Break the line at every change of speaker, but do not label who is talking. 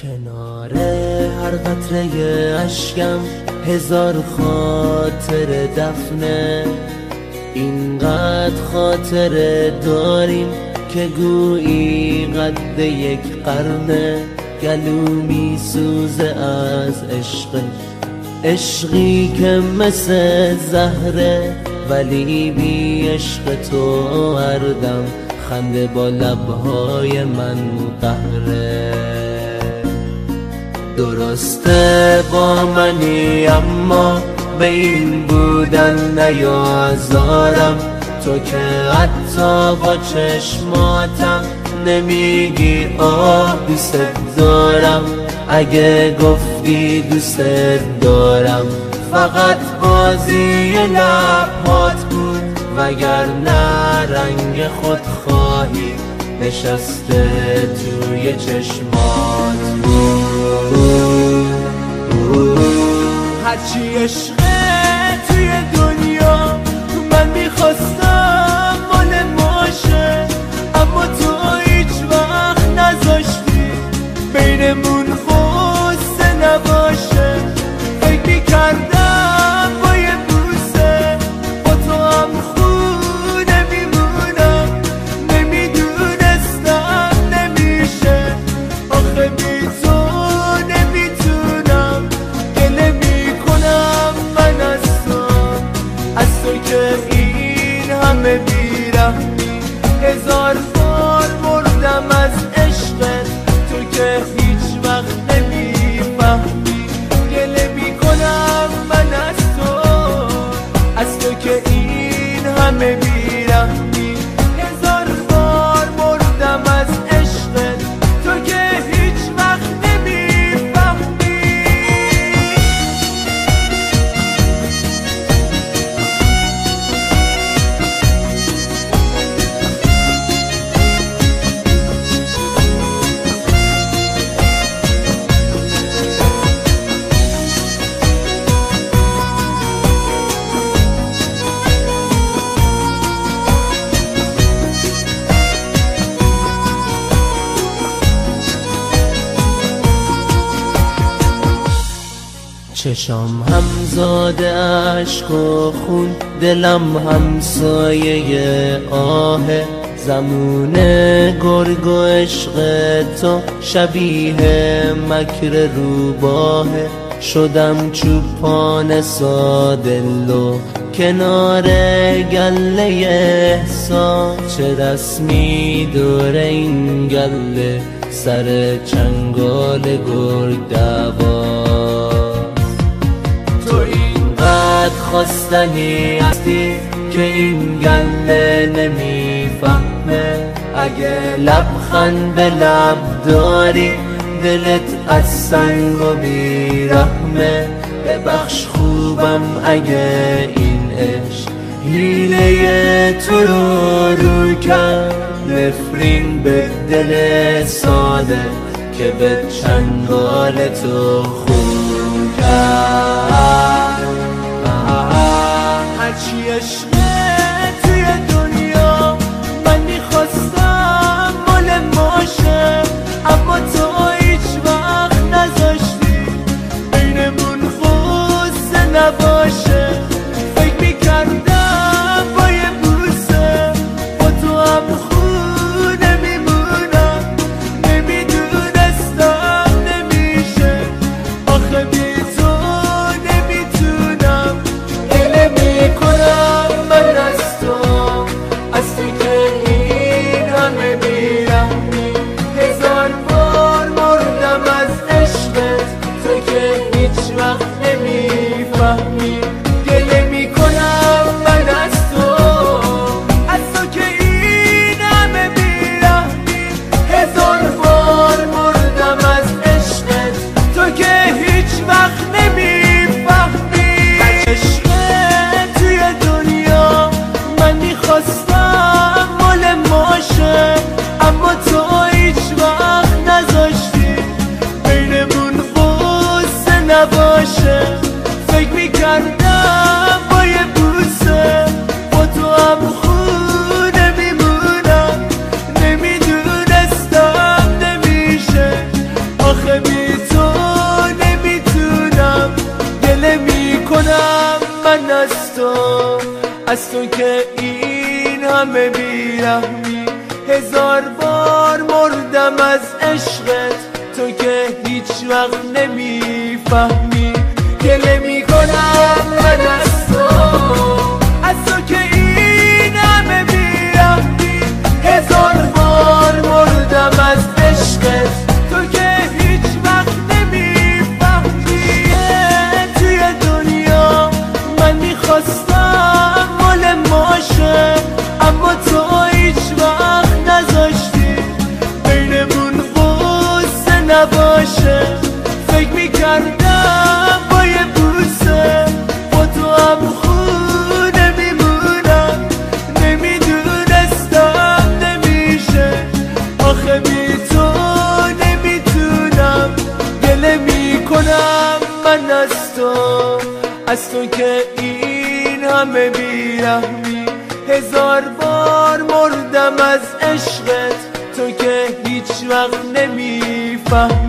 کنار هر قطره اشکم هزار خاطر دفنه، اینقدر خاطره داریم که گویی قد یک قرنه. گلو می سوزه از عشقی که مثل زهره، ولی بی عشق تو هر دم خنده با لبهای من قهره. درسته با منی اما به این بودن نیازارم، تو که حتی با چشماتم نمیگی آه دوست دارم. اگه گفتی دوست دارم فقط بازی لبهات بود، وگرنه رنگ خودخواهی نشسته توی چشمات بود. هرچی عشقه توی دنیا من میخواستم مال ماشه، اما تو هیچ وقت نذاشتی بینمون خواسته نباشه. فکر میکردم با یه بوسه با تو هم خونه میمونم، نمیدونستم نمیشه. آخه بی تو نمیتونم، گله میکنم من از تو که این همه بیرحمی. هزار بار مردم از عشقت، تو که هیچ وقت نمیفهمی. گله میکنم من از تو که این همه بیرحمی. هزار بار مردم از عشقت، تو که هیچ وقت نمیفهمی. چشام همزاده عشق و خون، دلم همسایه آهه. زمون گرگ و عشق تو شبیه مکر روباهه. شدم چوپان سادلو کنار گله احساس، چه رسمی دور این گله سر چنگال گرگ دوا. خواستنی هستی که این گله نمیفهمه. اگه لبخند به لب داری دلت از سنگ و بیرحمه. ببخش خوبم اگه این عشق حیله تو رو کرد. نفرین به دل ساده که به چنگال تو خون کرد. هرچی عشقه توی دنیا من میخواستم مال ماشه، اما تو هیچ وقت نذاشتی بینمون خواسته نباشه. فکر میکردم با یه بوسه با تو هم خونه میمونم، نمیدونستم نمیشه. آخه بی تو نمیتونم، گله میکنم من بی تو نمیتونم، گله میکنم من از تو که این همه بیرحمی. هزار بار مردم از عشقت، تو که هیچ وقت نمیفهمی. گله میکنم من از تو که این همه بیرحمی. هزار بار مردم از عشقت، تو که هیچ وقت نمیفهمی. توی دنیا من میخواستم مال ماشه، اما تو هیچ وقت نذاشتی بینمون قصه نباشه. فکر میکردم با یه بوسه با تو هم خونه میمونم، نمیدونستم نمیشه. آخه بی تو نمیتونم، گله میکنم من از تو که این همه بیرحمی. هزار بار مردم از عشقت، تو که هیچ وقت نمیفهمی.